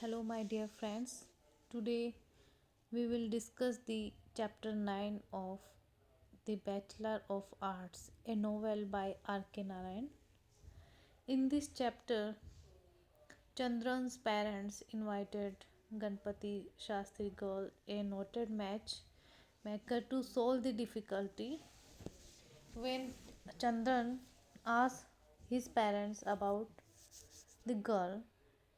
Hello, my dear friends. Today we will discuss the chapter 9 of The Bachelor of Arts, a novel by R.K. Narayan. In this chapter, Chandran's parents invited Ganpati Shastri girl, a noted matchmaker, to solve the difficulty. When Chandran asked his parents about the girl,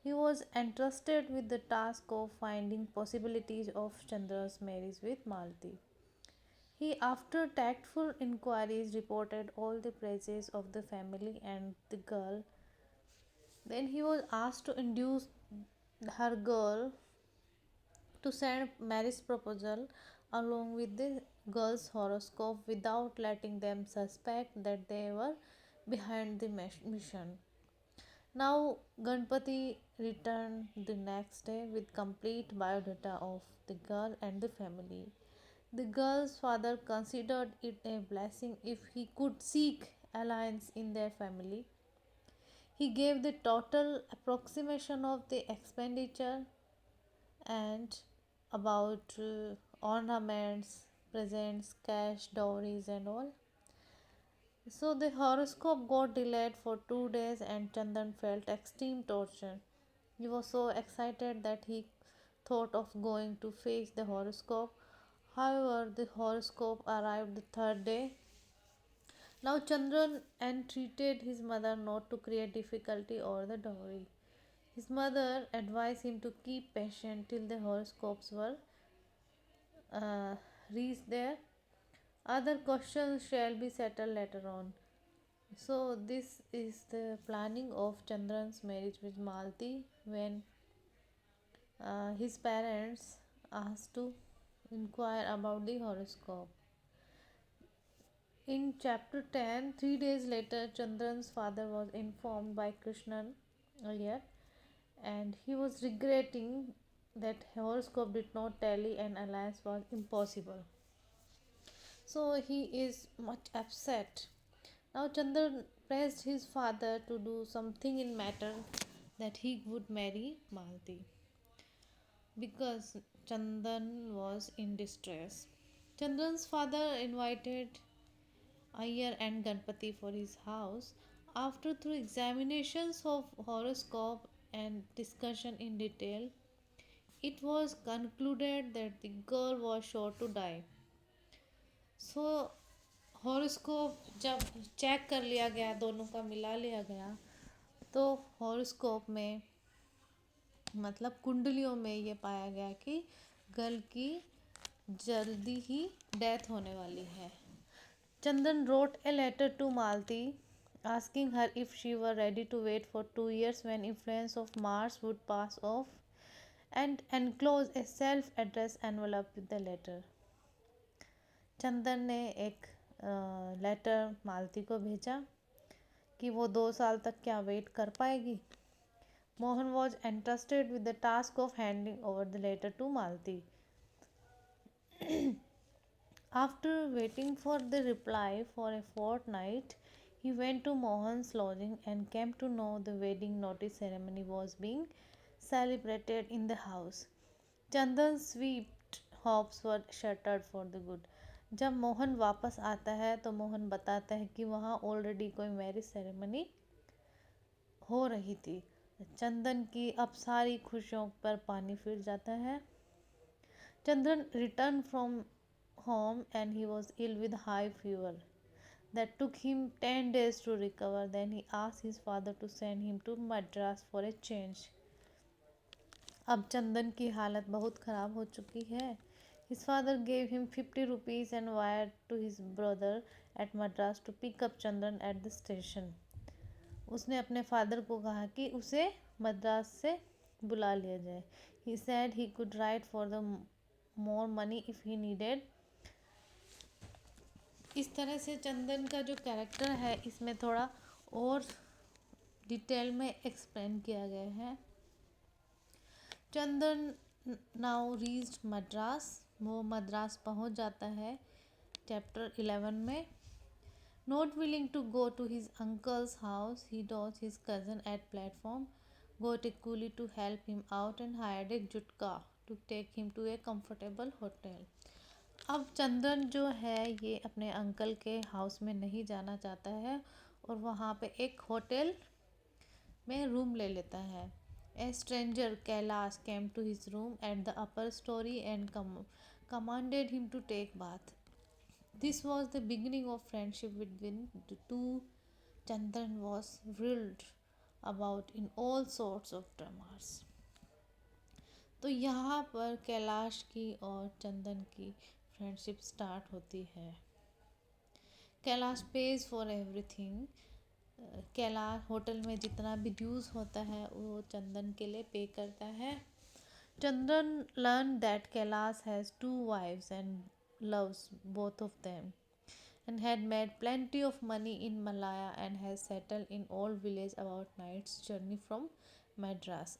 he was entrusted with the task of finding possibilities of Chandra's marriage with Malti. He, after tactful inquiries, reported all the praises of the family and the girl. Then he was asked to induce her girl to send marriage proposal along with the girl's horoscope without letting them suspect that they were behind the mission. Now, Ganpati returned the next day with complete biodata of the girl and the family. The girl's father considered it a blessing if he could seek alliance in their family. He gave the total approximation of the expenditure and about ornaments, presents, cash, dowries, and all. So the horoscope got delayed for 2 days, and Chandan felt extreme torture. He was so excited that he thought of going to face the horoscope. However, the horoscope arrived the third day. Now Chandran entreated his mother not to create difficulty or the dowry. His mother advised him to keep patient till the horoscopes were uh, reached there. Other questions shall be settled later on. So this is the planning of Chandran's marriage with Malti when his parents asked to inquire about the horoscope. In chapter 10, 3 days later, Chandran's father was informed by Krishnan Iyer and he was regretting that horoscope did not tally and alliance was impossible. So he is much upset. Now Chandran pressed his father to do something in matter that he would marry Malti because Chandan was in distress. Chandran's father invited Iyer and Ganpati for his house. After through examinations of horoscope and discussion in detail, it was concluded that the girl was sure to die. So horoscope जब check कर लिया गया, दोनों का मिला लिया गया, तो हॉरोस्कोप में मतलब कुंडलियों में ये पाया गया कि गर्ल की जल्दी ही डेथ होने वाली है. Chandan wrote a letter to Malti asking her if she were ready to wait for 2 years when influence of Mars would pass off and enclose a self-addressed envelope with the letter. चंदन ने एक letter मालती को भेजा कि वो 2 साल तक क्या wait कर पाएगी. Mohan was entrusted with the task of handing over the letter to Malti. After waiting for the reply for a fortnight, he went to Mohan's lodging and came to know the wedding notice ceremony was being celebrated in the house. Chandan's sweet hopes were shattered for the good. जब मोहन वापस आता है तो मोहन बताता है कि वहाँ already कोई मैरिज सेरेमनी हो रही थी. चंदन की अब सारी खुशियों पर पानी फिर जाता है. Chandan return from home and he was ill with high fever that took him 10 days to recover. Then he asked his father to send him to Madras for a change. अब चंदन की हालत बहुत ख़राब हो चुकी है. His father gave him 50 rupees and wired to his brother at Madras to pick up Chandan at the station. उसने अपने फादर को कहा कि उसे मद्रास से बुला लिया जाए. He said he could write for the more money if he needed. इस तरह से चंदन का जो कैरेक्टर है इसमें थोड़ा और डिटेल में एक्सप्लेन किया गया है. Chandan now reached Madras. वो मद्रास पहुंच जाता है चैप्टर 11 में. Not willing to go to his uncle's house, he dodge his cousin at platform. got a coolie to help him out and hired a jutka to take him to a comfortable hotel. अब चंदन जो है ये अपने uncle के house में नहीं जाना चाहता है और वहाँ पे एक होटल में रूम ले लेता है. A stranger Kailash came to his room at the upper story and commanded him to take bath. This was the beginning of friendship between the two. Chandran was thrilled about in all sorts of dramas. तो यहाँ पर कैलाश की और चंदन की friendship start होती है. Kailash page for everything. Kailash hotel में जितना भी ड्यूज होता है वो चंदन के लिए पे करता है. Chandan learn that Kailash has 2 wives and loves both of them and had made plenty of money in Malaya and has settled in old village about night's journey from Madras.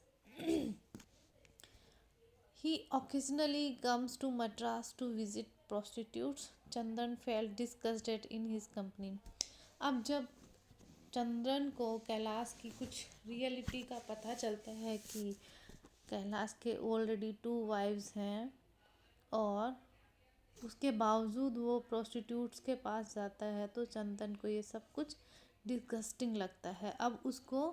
He occasionally comes to Madras to visit prostitutes. Chandan felt disgusted in his company. अब जब चंद्रन को कैलाश की कुछ reality का पता चलता है कि कैलाश के ऑलरेडी 2 wives हैं और उसके बावजूद वो प्रोस्टिट्यूट्स के पास जाता है, तो चंदन को ये सब कुछ डिस्गस्टिंग लगता है. अब उसको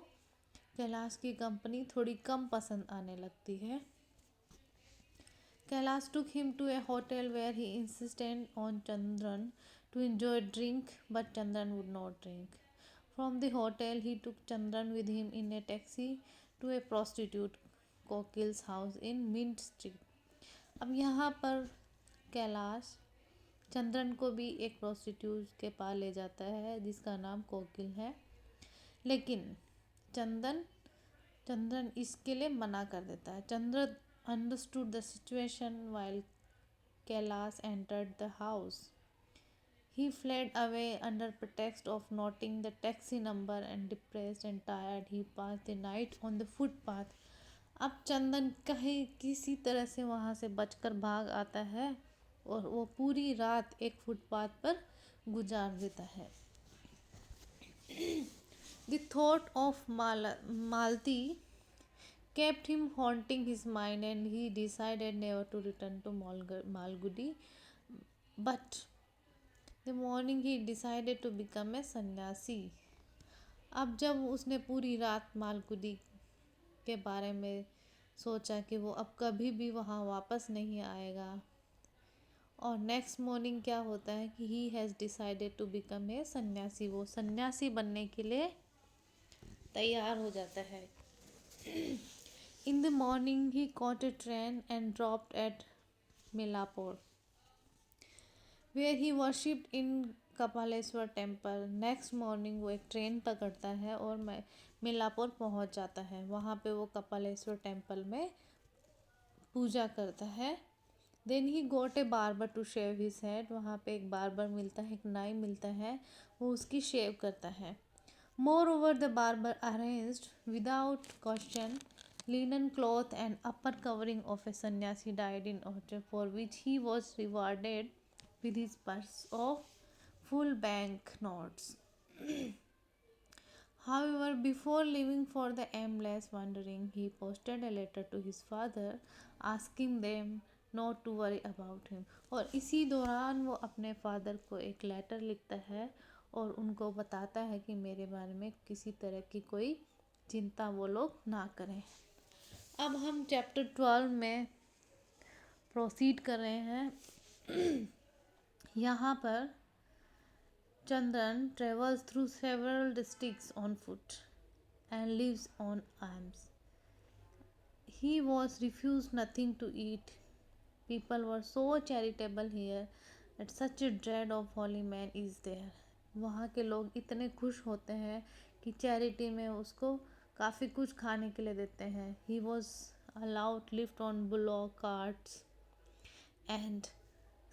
कैलाश की कंपनी थोड़ी कम पसंद आने लगती है. Kailash took him to a hotel where he insisted on Chandran to enjoy drink, but Chandran would not drink. From the hotel, he took Chandran with him in a taxi to a prostitute Kokil's house in Mint Street. अब यहाँ पर कैलाश चंद्रन को भी एक prostitute के पास ले जाता है जिसका नाम कोकिल है, लेकिन चंद्रन इसके लिए मना कर देता है. Chandran understood the situation while Kailash entered the house. He fled away under pretext of noting the taxi number and depressed and tired he passed the night on the footpath. अब चंदन कहीं किसी तरह से वहाँ से बचकर भाग आता है और वो पूरी रात एक फुटपाथ पर गुजार देता है. The thought of Malti kept him haunting his mind and he decided never to return to Malgudi. But the morning he decided to become a sannyasi. अब जब उसने पूरी रात मालगुडी के बारे में सोचा कि वो अब कभी भी वहाँ वापस नहीं आएगा, और नेक्स्ट मॉर्निंग क्या होता है कि he has decided to become a sanyasi. वो सन्यासी बनने के लिए तैयार हो जाता है. In the morning he caught a train and dropped at Milapur, where he worshipped in Kapaleshwar temple. Next morning वो एक ट्रेन पकड़ता है और मिलापुर पहुंच जाता है. वहाँ पे वो कपालेश्वर टेम्पल में पूजा करता है. Then he got a barber to shave his head. वहाँ पे एक बार्बर मिलता है, एक नाई मिलता है, वो उसकी शेव करता है. More over the barber arranged without question linen cloth and upper covering of a sannyasi dyed in order, for which he was rewarded with his purse of full bank notes. However, before leaving for the aimless wandering, he posted a letter to his father asking them not to worry about him. और इसी दौरान वो अपने father को एक letter लिखता है और उनको बताता है कि मेरे बारे में किसी तरह की कोई चिंता वो लोग ना करें. अब हम चैप्टर 12 में प्रोसीड कर रहे हैं. यहाँ पर Chandran travels through several districts on foot and lives on alms. He was refuse nothing to eat. People were so charitable here that such a dread of holy man is there. वहाँ के लोग इतने खुश होते हैं कि चैरिटी में उसको काफ़ी कुछ खाने के लिए देते हैं. He was allowed lift on bullock carts and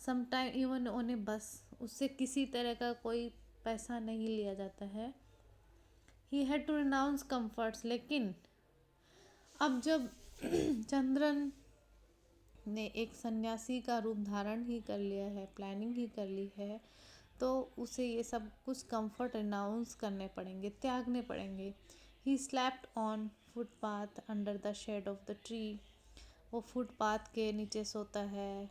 sometime even on a bus. उससे किसी तरह का कोई पैसा नहीं लिया जाता है. He had to renounce comforts. लेकिन अब जब चंद्रन ने एक सन्यासी का रूप धारण ही कर लिया है, प्लानिंग ही कर ली है, तो उसे ये सब कुछ कंफर्ट रिनाउंस करने पड़ेंगे, त्यागने पड़ेंगे. He slept on footpath under the shade of the tree. वो फुटपाथ के नीचे सोता है।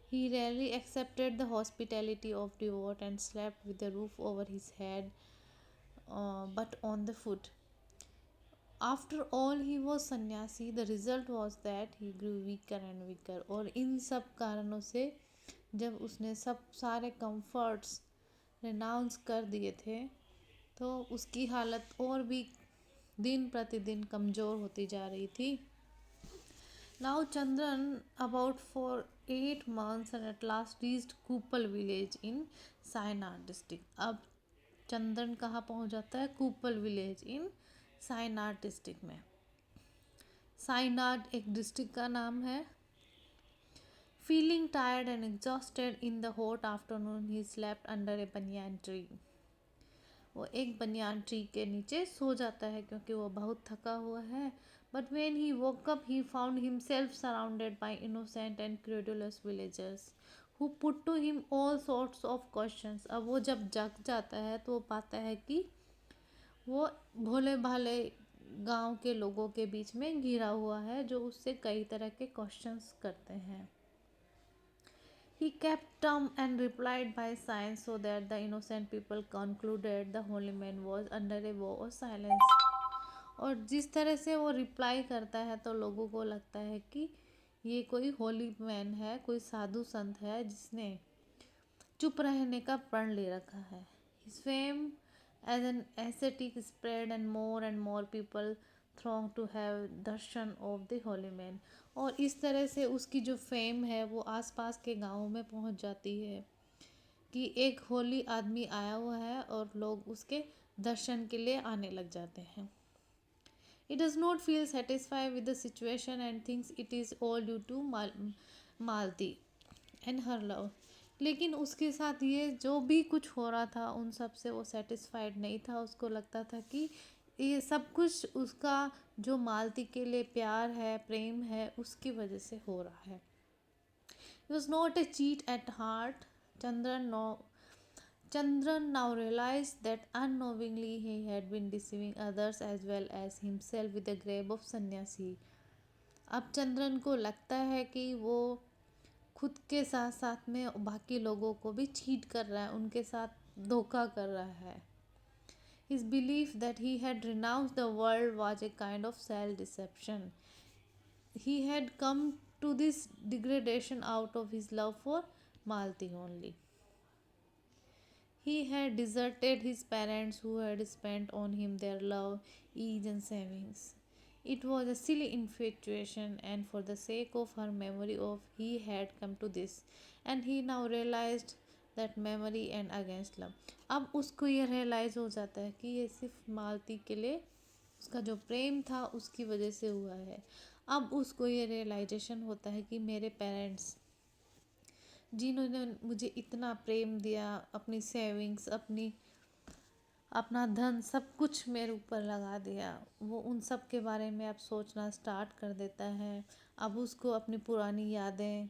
He rarely accepted the hospitality of devote and slept with the roof over his head, but on the foot. After all, he was sannyasi. The result was that he grew weaker and weaker. और इन सब कारणों से जब उसने सब सारे comforts renounce कर दिए थे तो उसकी हालत और भी दिन प्रतिदिन कमज़ोर होती जा रही थी। Now Chandran, about for 8 months, and at last reached Kupal village in Sainath district. अब चंद्रन कहाँ पहुँच जाता है? कूपल विलेज इन साइनाथ डिस्ट्रिक्ट में। साइनाथ एक डिस्ट्रिक्ट का नाम है। Feeling tired and exhausted in the hot afternoon he slept under A banyan tree. वो एक बनियान ट्री के नीचे सो जाता है क्योंकि वो बहुत थका हुआ है। But when he woke up he found himself surrounded by innocent and credulous villagers who put to him all sorts of questions. अब वो जब जग जाता है तो वो पाता है कि वो भोले भाले गांव के लोगों के बीच में घिरा हुआ है जो उससे कई तरह के क्वेश्चंस करते हैं। He kept dumb and replied by signs so that the innocent people concluded the holy man was under a vow of silence. और जिस तरह से वो रिप्लाई करता है तो लोगों को लगता है कि ये कोई होली मैन है, कोई साधु संत है जिसने चुप रहने का प्रण ले रखा है। His fame as an ascetic spread and more people throng to have darshan of the holy man. और इस तरह से उसकी जो फेम है वो आसपास के गाँवों में पहुंच जाती है कि एक होली आदमी आया हुआ है और लोग उसके दर्शन के लिए आने लग जाते हैं। He does not feel satisfied with the situation and thinks it is all due to Malti and her love. लेकिन उसके साथ ये जो भी कुछ हो रहा था उन सब से वो सेटिस्फाइड नहीं था। उसको लगता था कि ये सब कुछ उसका जो मालती के लिए प्यार है, प्रेम है, उसकी वजह से हो रहा है। He was not a cheat at heart. Chandran now realized that unknowingly he had been deceiving others as well as himself with the grab of sannyasi. अब चंद्रन को लगता है कि वो खुद के साथ साथ में बाकी लोगों को भी चीट कर रहा है, उनके साथ धोखा कर रहा है। His belief that he had renounced the world was a kind of self-deception. He had come to this degradation out of his love for Malti only. He had deserted his parents who had spent on him their love, ease and savings. It was a silly infatuation, and for the sake of her memory of he had come to this, and he now realized that memory and against love. अब उसको ये realise हो जाता है कि ये सिर्फ मालती के लिए उसका जो प्रेम था उसकी वजह से हुआ है। अब उसको ये रियलाइजेशन होता है कि मेरे पेरेंट्स जिन्होंने मुझे इतना प्रेम दिया, अपनी सेविंग्स, अपना धन सब कुछ मेरे ऊपर लगा दिया, वो उन सब के बारे में अब सोचना स्टार्ट कर देता है। अब उसको अपनी पुरानी यादें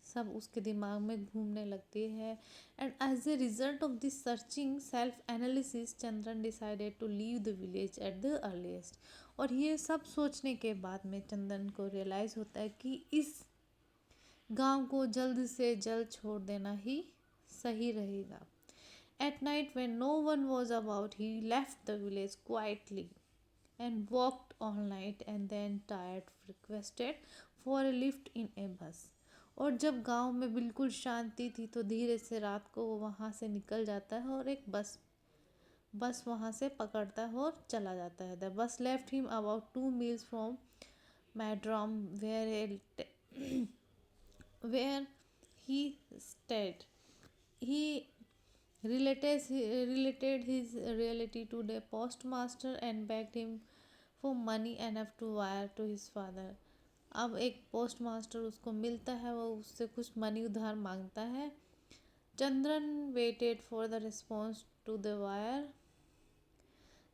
सब उसके दिमाग में घूमने लगती है। And as a result of this searching self analysis Chandran decided to leave the village at the earliest. और ये सब सोचने के बाद में चंदन को रियलाइज़ होता है कि इस गांव को जल्द से जल्द छोड़ देना ही सही रहेगा। At night, when no one was about, he left the village quietly and walked all night, and then, tired, requested for a lift in a bus. और जब गांव में बिल्कुल शांति थी तो धीरे से रात को वो वहाँ से निकल जाता है और एक बस वहाँ से पकड़ता है और चला जाता है। The bus left him about 2 miles from Madras where he stayed. He related his reality to the postmaster and begged him for money enough to wire to his father. अब एक पोस्टमास्टर उसको मिलता है, वो उससे कुछ मनी उधार मांगता है। Chandran waited for the response to the wire.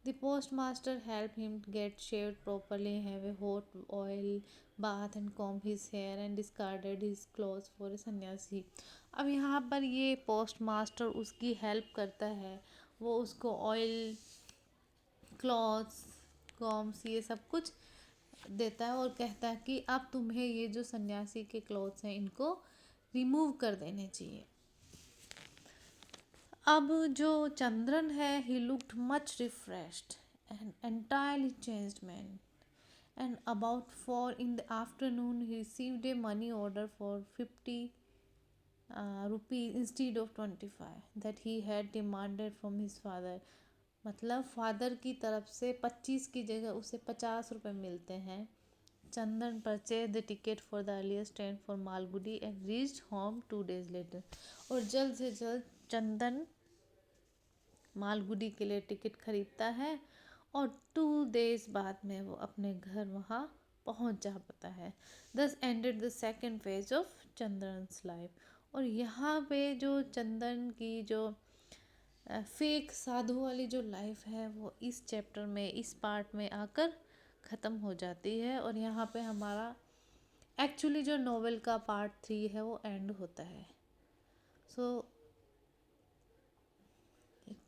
The postmaster helped him get shaved properly, have a hot oil bath and comb his hair and discarded his clothes for a सन्यासी. अब यहाँ पर ये पोस्टमास्टर उसकी help करता है, वो उसको ऑयल, क्लॉथ्स, गॉम्स ये सब कुछ देता है और कहता है कि अब तुम्हें ये जो सन्यासी के क्लॉथ्स हैं इनको रिमूव कर देने चाहिए। अब जो चंद्रन है he looked much refreshed and entirely changed man and about 4 in the afternoon he received a money order for 50 rupees instead of 25 that he had demanded from his father। मतलब father की तरफ से 25 की जगह उसे 50 रुपये मिलते हैं। Chandan purchase the ticket for the earliest train for Malgudi and reached home 2 days later. और जल्द से जल्द चंदन मालगुडी के लिए टिकट खरीदता है और 2 days बाद में वो अपने घर वहाँ पहुँच जा पाता है। Thus ended the second phase of Chandan's life. और यहाँ पे जो चंदन की जो फेक साधु वाली जो लाइफ है वो इस चैप्टर में इस पार्ट में आकर ख़त्म हो जाती है और यहाँ पे हमारा एक्चुअली जो नोवेल का पार्ट 3 है वो एंड होता है। सो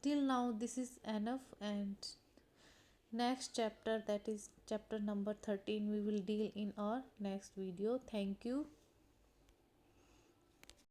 till now this is enough, and next chapter, that is chapter number 13, we will deal in our next video. Thank you.